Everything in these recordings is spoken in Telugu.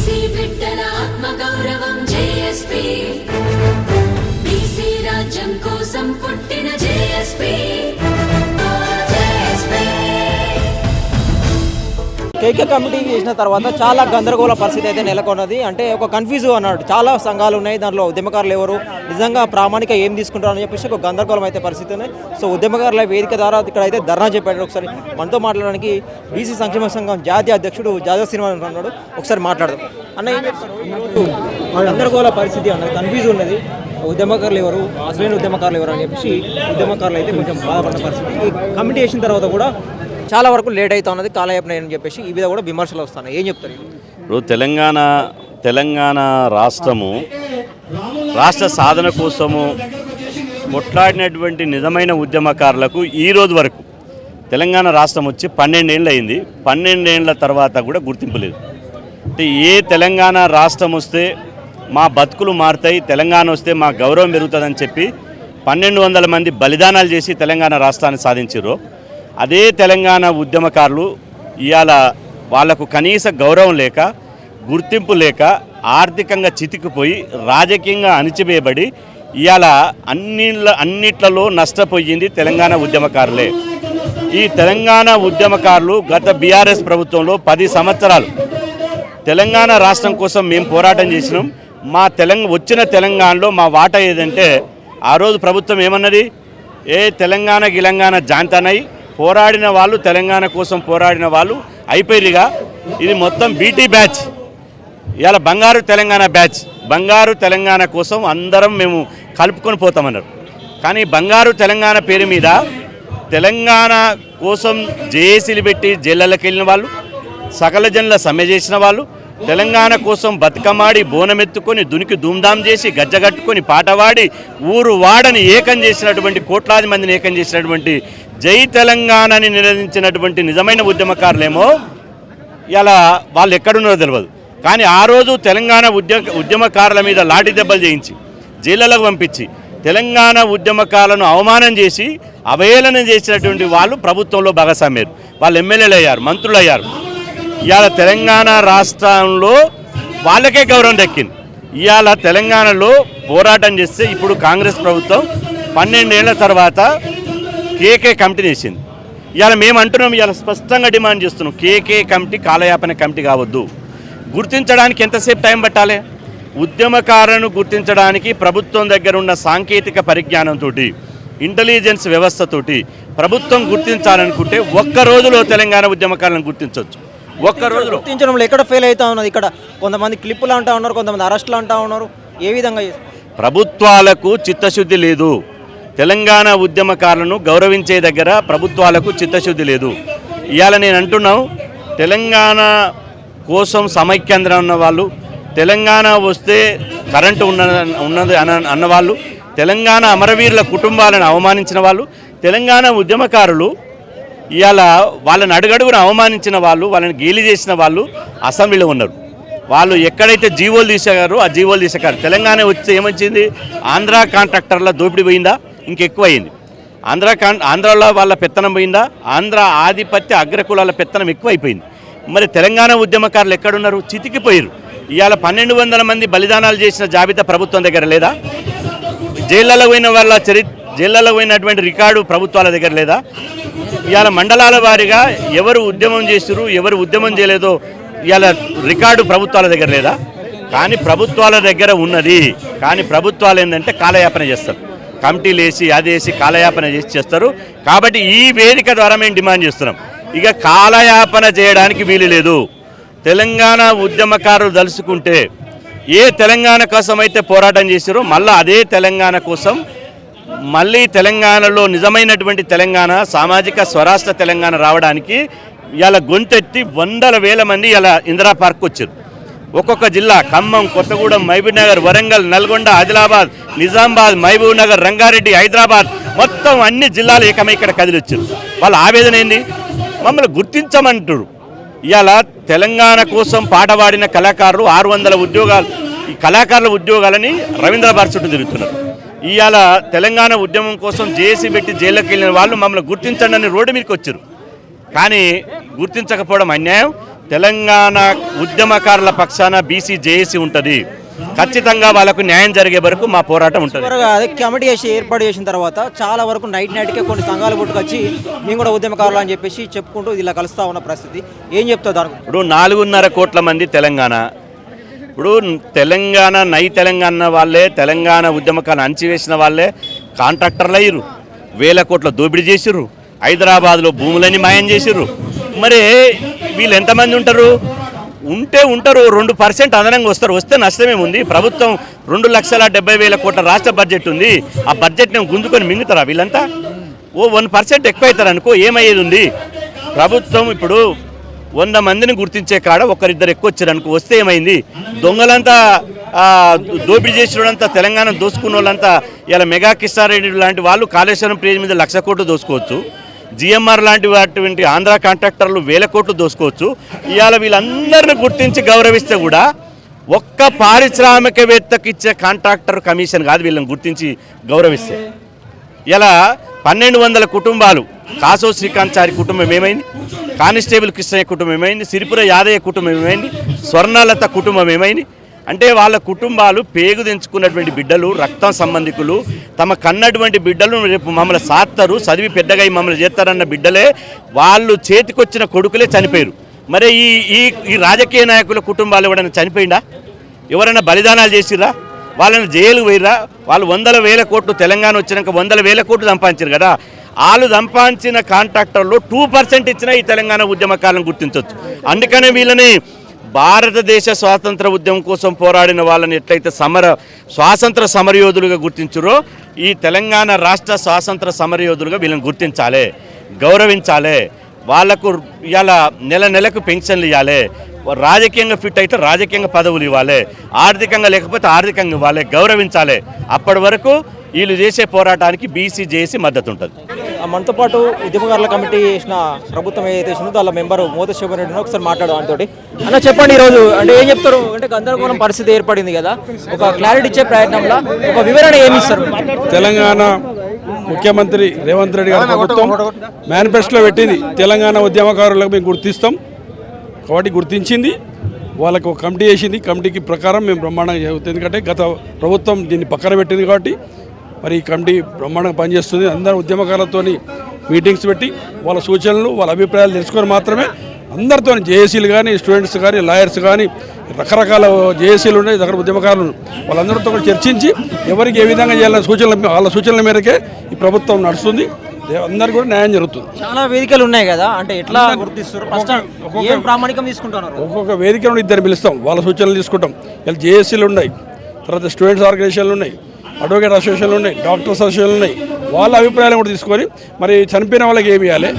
బీసీ బిడ్డల ఆత్మ గౌరవం జేఎస్పీ, బీసీ రాజ్యం కోసం పుట్టిన జేఎస్పీ. కేకే కమిటీ చేసిన తర్వాత చాలా గందరగోళ పరిస్థితి అయితే నెలకొన్నది. అంటే ఒక కన్ఫ్యూజ్ అన్నాడు, చాలా సంఘాలు ఉన్నాయి, దాంట్లో ఉద్యమకారులు ఎవరు నిజంగా ప్రామాణిక ఏం తీసుకుంటారు అని చెప్పేసి ఒక గందరగోళం అయితే పరిస్థితి ఉంది. సో ఉద్యమకారుల వేదిక ద్వారా ఇక్కడ అయితే ధర్నా చెప్పాడు. ఒకసారి మనతో మాట్లాడడానికి బీసీ సంక్షేమ సంఘం జాతీయ అధ్యక్షుడు జాదవ్ శ్రీనివాస్ అన్నాడు. ఒకసారి మాట్లాడదాం అన్న. గందరగోళ పరిస్థితి అన్నది, కన్ఫ్యూజ్ ఉన్నది, ఉద్యమకారులు ఎవరు, అసలైన ఉద్యమకారులు ఎవరు అని చెప్పేసి ఉద్యమకారులు అయితే కొంచెం బాధపడిన పరిస్థితి. ఈ కమిటీ వేసిన తర్వాత కూడా చాలా వరకు లేట్ అవుతా ఉన్నది, కాలయాపన అని చెప్పేసి ఈ విధంగా కూడా విమర్శలు వస్తున్నాయి. ఏం చెప్తారు? ఇప్పుడు తెలంగాణ రాష్ట్ర సాధన కోసము కొట్లాడినటువంటి నిజమైన ఉద్యమకారులకు ఈ రోజు వరకు తెలంగాణ రాష్ట్రం వచ్చి 12 ఏళ్ళు అయింది. 12 ఏళ్ల తర్వాత కూడా గుర్తింపు లేదు. అంటే ఏ తెలంగాణ రాష్ట్రం వస్తే మా బతుకులు మారుతాయి, తెలంగాణ వస్తే మా గౌరవం పెరుగుతుందని చెప్పి 1200 మంది బలిదానాలు చేసి తెలంగాణ రాష్ట్రాన్ని సాధించారు. అదే తెలంగాణ ఉద్యమకారులు ఇవాళ వాళ్లకు కనీస గౌరవం లేక, గుర్తింపు లేక, ఆర్థికంగా చితికిపోయి, రాజకీయంగా అణిచివేయబడి ఇవాళ అన్నిట్లలో నష్టపోయింది తెలంగాణ ఉద్యమకారులే. ఈ తెలంగాణ ఉద్యమకారులు గత బీఆర్ఎస్ ప్రభుత్వంలో 10 సంవత్సరాలు తెలంగాణ రాష్ట్రం కోసం మేము పోరాటం చేసినాం. మా వచ్చిన తెలంగాణలో మా వాటా ఏదంటే ఆ రోజు ప్రభుత్వం ఏమన్నది, తెలంగాణ జాంతనై పోరాడిన వాళ్ళు, తెలంగాణ కోసం పోరాడిన వాళ్ళు అయిపోయిగా, ఇది మొత్తం బీటీ బ్యాచ్, ఇవాళ బంగారు తెలంగాణ బ్యాచ్, బంగారు తెలంగాణ కోసం అందరం మేము కలుపుకొని పోతామన్నారు. కానీ బంగారు తెలంగాణ పేరు మీద తెలంగాణ కోసం జేఏసీలు పెట్టి జైళ్ళకి వెళ్ళిన వాళ్ళు, సకల జనుల సమ్మె చేసిన వాళ్ళు, తెలంగాణ కోసం బతుకమాడి బోనమెత్తుకొని దునికి ధూమ్ధాం చేసి గజ్జగట్టుకొని పాటవాడి ఊరు వాడని ఏకం చేసినటువంటి, కోట్లాది మందిని ఏకం చేసినటువంటి, జై తెలంగాణని నిరోధించినటువంటి నిజమైన ఉద్యమకారులేమో ఇలా వాళ్ళు ఎక్కడున్నారో తెలియదు. కానీ ఆ రోజు తెలంగాణ ఉద్యమకారుల మీద లాఠీ దెబ్బలు చేయించి జైళ్ళకు పంపించి తెలంగాణ ఉద్యమకారులను అవమానం చేసి అవహేళన చేసినటువంటి వాళ్ళు ప్రభుత్వంలో భాగస్వామ్యారు. వాళ్ళు ఎమ్మెల్యేలు అయ్యారు, మంత్రులు అయ్యారు. ఇవాళ తెలంగాణ రాష్ట్రంలో వాళ్ళకే గౌరవం దక్కింది. ఇవాళ తెలంగాణలో పోరాటం చేస్తే ఇప్పుడు కాంగ్రెస్ ప్రభుత్వం 12 ఏళ్ల తర్వాత కేకే కమిటీని వేసింది. ఇవాళ మేము అంటున్నాం, ఇవాళ స్పష్టంగా డిమాండ్ చేస్తున్నాం, కేకే కమిటీ కాలయాపన కమిటీ కావద్దు. గుర్తించడానికి ఎంతసేపు టైం పట్టాలి? ఉద్యమకారులను గుర్తించడానికి ప్రభుత్వం దగ్గర ఉన్న సాంకేతిక పరిజ్ఞానంతో, ఇంటెలిజెన్స్ వ్యవస్థతోటి ప్రభుత్వం గుర్తించాలనుకుంటే ఒక్క రోజులో తెలంగాణ ఉద్యమకారులను గుర్తించవచ్చు. ఒక్క రోజులో గుర్తించడంలో ఎక్కడ ఫెయిల్ అవుతా ఉన్నది? ఇక్కడ కొంతమంది క్లిప్పులు అంటా ఉన్నారు, కొంతమంది అరెస్టులు అంటా ఉన్నారు. ఏ విధంగా? ప్రభుత్వాలకు చిత్తశుద్ధి లేదు. తెలంగాణ ఉద్యమకారులను గౌరవించే దగ్గర ప్రభుత్వాలకు చిత్తశుద్ధి లేదు. ఇవాళ నేను అంటున్నాను, తెలంగాణ కోసం సమైక్యాంధ్ర ఉన్నవాళ్ళు, తెలంగాణ వస్తే కరెంటు ఉన్నది అన్నవాళ్ళు, తెలంగాణ అమరవీరుల కుటుంబాలను అవమానించిన వాళ్ళు, తెలంగాణ ఉద్యమకారులు ఇవాళ వాళ్ళని అడుగడుగున అవమానించిన వాళ్ళు, వాళ్ళని గేలి చేసిన వాళ్ళు అసెంబ్లీలో ఉన్నారు. వాళ్ళు ఎక్కడైతే జీవోలు తీసారో ఆ జీవోలు తీసారు. తెలంగాణ వచ్చి ఏమొచ్చింది? ఆంధ్ర కాంట్రాక్టర్ల దోపిడీ పోయిందా? ఇంకెక్కువ అయింది. ఆంధ్రాలో వాళ్ళ పెత్తనం పోయిందా? ఆంధ్ర ఆధిపత్య అగ్రకులాల పెత్తనం ఎక్కువైపోయింది. మరి తెలంగాణ ఉద్యమకారులు ఎక్కడున్నారు? చితికిపోయారు. ఇవాళ 1200 మంది బలిదానాలు చేసిన జాబితా ప్రభుత్వం దగ్గర లేదా? జైళ్ళలో పోయిన వాళ్ళ జైళ్ళలో పోయినటువంటి రికార్డు ప్రభుత్వాల దగ్గర లేదా? ఇవాళ మండలాల వారీగా ఎవరు ఉద్యమం చేస్తున్నారు, ఎవరు ఉద్యమం చేయలేదో ఇవాళ రికార్డు ప్రభుత్వాల దగ్గర లేదా? కానీ ప్రభుత్వాల దగ్గర ఉన్నది. కానీ ప్రభుత్వాలు ఏంటంటే కాలయాపన చేస్తారు, కమిటీలు వేసి అదేసి కాలయాపన చేస్తారు. కాబట్టి ఈ వేదిక ద్వారా మేము డిమాండ్ చేస్తున్నాం, ఇక కాలయాపన చేయడానికి వీలు లేదు. తెలంగాణ ఉద్యమకారులు తలుసుకుంటే ఏ తెలంగాణ కోసం అయితే పోరాటం చేశారో మళ్ళీ అదే తెలంగాణ కోసం, మళ్ళీ తెలంగాణలో నిజమైనటువంటి తెలంగాణ, సామాజిక స్వరాష్ట్ర తెలంగాణ రావడానికి ఇలా గొంతెత్తి 100,000 మంది ఇలా ఇందిరా పార్క్ వచ్చారు. ఒక్కొక్క జిల్లా, ఖమ్మం, కొత్తగూడెం, మహబూబ్నగర్, వరంగల్, నల్గొండ, ఆదిలాబాద్, నిజామాబాద్, మహబూబ్నగర్, రంగారెడ్డి, హైదరాబాద్, మొత్తం అన్ని జిల్లాలు ఏకమై ఇక్కడ కదిలొచ్చారు. వాళ్ళ ఆవేదన ఏంది? మమ్మల్ని గుర్తించమంటారు. ఇవాళ తెలంగాణ కోసం పాట పాడిన కళాకారులు 600 ఉద్యోగాలు, ఈ కళాకారుల ఉద్యోగాలని రవీంద్ర భారతి చుట్టూ తిరుగుతున్నారు. ఇవాళ తెలంగాణ ఉద్యమం కోసం జేఏసీ పెట్టి జైల్లోకి వెళ్ళిన వాళ్ళు మమ్మల్ని గుర్తించండి అని రోడ్డు మీదకి వచ్చారు. కానీ గుర్తించకపోవడం అన్యాయం. తెలంగాణ ఉద్యమకారుల పక్షాన బీసీ జేఏసీ ఉంటుంది. ఖచ్చితంగా వాళ్ళకు న్యాయం జరిగే వరకు మా పోరాటం ఉంటుంది. అదే కమిటీ ఏర్పాటు చేసిన తర్వాత చాలా వరకు నైట్కే కొన్ని సంఘాలు పుట్టుకొచ్చి మేము కూడా ఉద్యమకారులు అని చెప్పేసి చెప్పుకుంటూ ఇలా కలుస్తూ ఉన్న పరిస్థితి. ఏం చెప్తావు దానికి? ఇప్పుడు 4.5 కోట్ల మంది తెలంగాణ, ఇప్పుడు తెలంగాణ తెలంగాణ వాళ్ళే, తెలంగాణ ఉద్యమకాలను అణచివేసిన వాళ్ళే కాంట్రాక్టర్లు అయ్యారు, వేల కోట్ల దోపిడీ చేసిర్రు, హైదరాబాద్లో భూములని మాయం చేసిర్రు. మరి వీళ్ళు ఎంతమంది ఉంటారు? ఉంటారు 2% అదనంగా వస్తే నష్టమేముంది? ప్రభుత్వం 2,70,000 కోట్ల రాష్ట్ర బడ్జెట్ ఉంది. ఆ బడ్జెట్ని గుంజుకొని మింగుతారా వీళ్ళంతా? 1% ఎక్కువ అవుతారు అనుకో, ఏమయ్యేది ఉంది? ప్రభుత్వం ఇప్పుడు 100 మందిని గుర్తించే కాడ ఒకరిద్దరు ఎక్కువ వచ్చారు అనుకో, వస్తే ఏమైంది? దొంగలంతా దోపిడీ చేసిన వాళ్ళంతా, తెలంగాణ దోసుకున్న వాళ్ళంతా ఇలా మెగా కిషారెడ్డి లాంటి వాళ్ళు కాళేశ్వరం ప్రేజ్ మీద 1,00,000 కోట్లు దోసుకోవచ్చు. జిఎంఆర్ లాంటి అటువంటి ఆంధ్ర కాంట్రాక్టర్లు 1,000 కోట్లు దోసుకోవచ్చు. ఇవాళ వీళ్ళందరిని గుర్తించి గౌరవిస్తే కూడా ఒక్క పారిశ్రామికవేత్తకి ఇచ్చే కాంట్రాక్టర్ కమిషన్ కాదు వీళ్ళని గుర్తించి గౌరవిస్తే. ఇలా 1,200 కుటుంబాలు, కాసో శ్రీకాంత్ కుటుంబం ఏమైంది, కానిస్టేబుల్ కృష్ణయ్య కుటుంబం ఏమైంది, సిరిపుర యాదయ్య కుటుంబం ఏమైంది, స్వర్ణలత కుటుంబం ఏమైంది? అంటే వాళ్ళ కుటుంబాలు పేగు తెంచుకున్నటువంటి బిడ్డలు, రక్తం సంబంధికులు, తమ కన్నటువంటి బిడ్డలు రేపు మమ్మల్ని సాత్తారు, చదివి పెద్దగా మమ్మల్ని చేస్తారన్న బిడ్డలే, వాళ్ళు చేతికొచ్చిన కొడుకులే చనిపోయారు. మరి ఈ రాజకీయ నాయకుల కుటుంబాలు ఎవరైనా చనిపోయిందా? ఎవరైనా బలిదానాలు చేసిర్రా? వాళ్ళని జైలుకు పోయిర్రా? వాళ్ళు 100,000 కోట్లు తెలంగాణ వచ్చినాక 100,000 కోట్లు సంపాదించారు కదా. వాళ్ళు సంపాదించిన కాంట్రాక్టర్లు 2% ఇచ్చినా ఈ తెలంగాణ ఉద్యమకాలను గుర్తించవచ్చు. అందుకనే వీళ్ళని భారతదేశ స్వాతంత్ర ఉద్యమం కోసం పోరాడిన వాళ్ళని ఎట్లయితే స్వాతంత్ర సమరయోధులుగా గుర్తించారో, ఈ తెలంగాణ రాష్ట్ర స్వాతంత్ర సమరయోధులుగా వీళ్ళని గుర్తించాలి, గౌరవించాలి. వాళ్లకు ఇలా నెలకు పెన్షన్లు ఇవ్వాలి, రాజకీయంగా ఫిట్ అయితే రాజకీయంగా పదవులు ఇవ్వాలి, ఆర్థికంగా లేకపోతే ఆర్థికంగా ఇవ్వాలి, గౌరవించాలి. అప్పటి వరకు వీళ్ళు చేసే పోరాటానికి బీసీ జేఏసీ మద్దతు ఉంటుంది. మనతో పాటు ఉద్యమకారుల కమిటీ చేసిన ప్రభుత్వం ఏదైతే ఉందో దాని మెంబరు మోత శివరెడ్డిని ఒకసారి మాట్లాడడం అంతటి. అన్న చెప్పండి, ఈరోజు అంటే ఏం చెప్తారు? అంటే గందరగోళం పరిస్థితి ఏర్పడింది కదా, ఒక క్లారిటీ ఇచ్చే ప్రయత్నంలో ఒక వివరణ ఏమి ఇస్తారు? తెలంగాణ ముఖ్యమంత్రి రేవంత్ రెడ్డి గారి ప్రభుత్వం మేనిఫెస్టోలో పెట్టింది, తెలంగాణ ఉద్యమకారులకు మేము గుర్తిస్తాం కాబట్టి గుర్తించింది. వాళ్ళకు ఒక కమిటీ వేసింది, కమిటీకి ప్రకారం మేము బ్రహ్మాండంగా చదువుతుంది. ఎందుకంటే గత ప్రభుత్వం దీన్ని పక్కన పెట్టింది కాబట్టి మరి ఈ కమిటీ బ్రహ్మాండంగా పనిచేస్తుంది. అందరూ ఉద్యమకారులతో మీటింగ్స్ పెట్టి వాళ్ళ సూచనలు, వాళ్ళ అభిప్రాయాలు తెలుసుకొని మాత్రమే అందరితో, జేఏసీలు కానీ, స్టూడెంట్స్ కానీ, లాయర్స్ కానీ, రకరకాల జేఏసీలు ఉన్నాయి, దగ్గర ఉద్యమకారులు, వాళ్ళందరితో కూడా చర్చించి ఎవరికి ఏ విధంగా చేయాలనే సూచనలు, వాళ్ళ సూచనల మేరకే ఈ ప్రభుత్వం నడుస్తుంది. అందరికీ కూడా న్యాయం జరుగుతుంది. చాలా వేదికలు ఉన్నాయి కదా, అంటే ఎట్లా గుర్తిస్తారు? ఏం ప్రామాణికం తీసుకుంటున్నారు? ఒక్కొక్క వేదిక నుండి ఇద్దరు పిలుస్తాం, వాళ్ళ సూచనలు తీసుకుంటాం. ఇలా జేఏసీలు ఉన్నాయి, తర్వాత స్టూడెంట్స్ ఆర్గనైజేషన్లు ఉన్నాయి, అడ్వకేట్ అసోసియేషన్లు ఉన్నాయి, డాక్టర్స్ అసోసియేషన్లు ఉన్నాయి. వాళ్ళ అభిప్రాయాలు కూడా తీసుకొని మరి చనిపోయిన వాళ్ళకి ఏమి ఇవ్వాలి,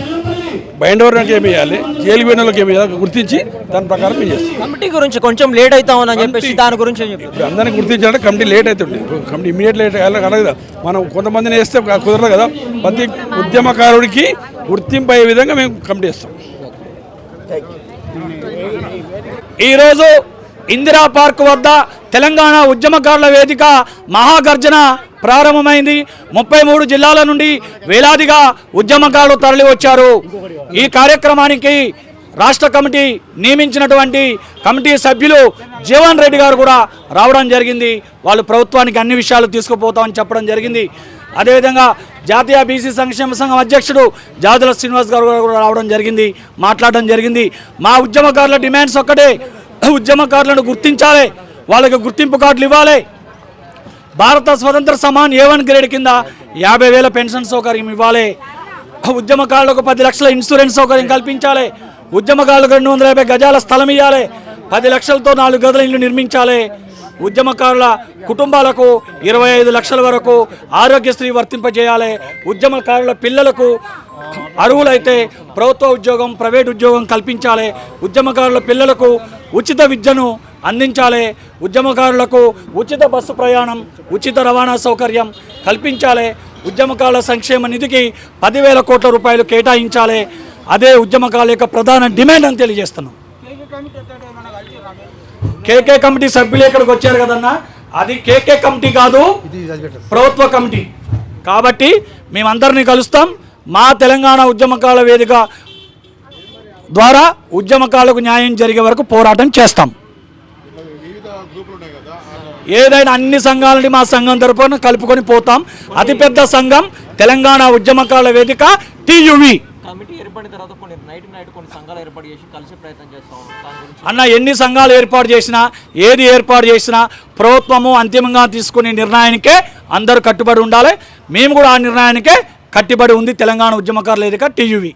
బైండవర్కి ఏమి ఇవ్వాలి, జైలు పోయిన వాళ్ళకి ఏమి ఇవ్వాలి గుర్తించి దాని ప్రకారం మేము చేస్తాం. కమిటీ గురించి కొంచెం లేట్ అవుతామని చెప్పేసి దాని గురించి అందరినీ గుర్తించాలంటే కమిటీ లేట్ అవుతుంది. కమిటీ ఇమీడియట్ లేట్ అవ్వాలి కదా, మనం కొంతమందిని వేస్తే కుదరదు కదా. ప్రతి ఉద్యమకారుడికి గుర్తింపు అయ్యే విధంగా మేము కమిటీ ఇస్తాం. ఈరోజు ఇందిరా పార్క్ వద్ద తెలంగాణ ఉద్యమకారుల వేదిక మహాగర్జన ప్రారంభమైంది. 33 జిల్లాల నుండి వేలాదిగా ఉద్యమకారులు తరలి వచ్చారు. ఈ కార్యక్రమానికి రాష్ట్ర కమిటీ నియమించినటువంటి కమిటీ సభ్యులు జీవన్ రెడ్డి గారు కూడా రావడం జరిగింది. వాళ్ళు ప్రభుత్వానికి అన్ని విషయాలు తీసుకుపోతామని చెప్పడం జరిగింది. అదేవిధంగా జాతీయ బీసీ సంక్షేమ సంఘం అధ్యక్షుడు జాదుల శ్రీనివాస్ గారు కూడా రావడం జరిగింది, మాట్లాడడం జరిగింది. మా ఉద్యమకారుల డిమాండ్స్ ఒక్కటే, ఉద్యమకారులను గుర్తించాలి, వాళ్ళకి గుర్తింపు కార్డులు ఇవ్వాలి. భారత స్వతంత్ర సమాన్ A1 గ్రేడ్ కింద 50,000 పెన్షన్ సౌకర్యం ఇవ్వాలి. ఉద్యమకారులకు 10 లక్షల ఇన్సూరెన్స్ సౌకర్యం కల్పించాలి. ఉద్యమకారులకు 250 గజాల స్థలం ఇవ్వాలి. 10 లక్షలతో 4 గదుల ఇల్లు నిర్మించాలి. ఉద్యమకారుల కుటుంబాలకు 25 లక్షల వరకు ఆరోగ్యశ్రీ వర్తింపజేయాలి. ఉద్యమకారుల పిల్లలకు అర్హులైతే ప్రభుత్వ ఉద్యోగం, ప్రైవేట్ ఉద్యోగం కల్పించాలి. ఉద్యమకారుల పిల్లలకు ఉచిత విద్యను అందించాలి. ఉద్యమకారులకు ఉచిత బస్సు ప్రయాణం, ఉచిత రవాణా సౌకర్యం కల్పించాలి. ఉద్యమకారుల సంక్షేమ నిధికి 10,000 కోట్ల రూపాయలు కేటాయించాలి. అదే ఉద్యమకారుల యొక్క ప్రధాన డిమాండ్ అని తెలియజేస్తున్నాం. కేకే కమిటీ సభ్యులు ఇక్కడికి వచ్చారు కదన్నా, అది కేకే కమిటీ కాదు, ప్రభుత్వ కమిటీ. కాబట్టి మేమందరినీ కలుస్తాం. మా తెలంగాణ ఉద్యమకారుల వేదిక ద్వారా ఉద్యమకారులకు న్యాయం జరిగే వరకు పోరాటం చేస్తాం. ఏదైనా అన్ని సంఘాలని మా సంఘం తరపున కలుపుకొని పోతాం. అతిపెద్ద సంఘం తెలంగాణ ఉద్యమకారుల వేదిక TUV. కమిటీ ఏర్పడిన తర్వాత కొన్ని సంఘాలు ఏర్పాటు చేసి కలిసే ప్రయత్నం చేస్తాం. అన్న ఎన్ని సంఘాలు ఏర్పాటు చేసినా ఏది ఏర్పాటు చేసినా ప్రభుత్వము అంతిమంగా తీసుకునే నిర్ణయానికే అందరూ కట్టుబడి ఉండాలి. మేము కూడా ఆ నిర్ణయానికే కట్టుబడి ఉంది తెలంగాణ ఉద్యమకారుల వేదిక TUV.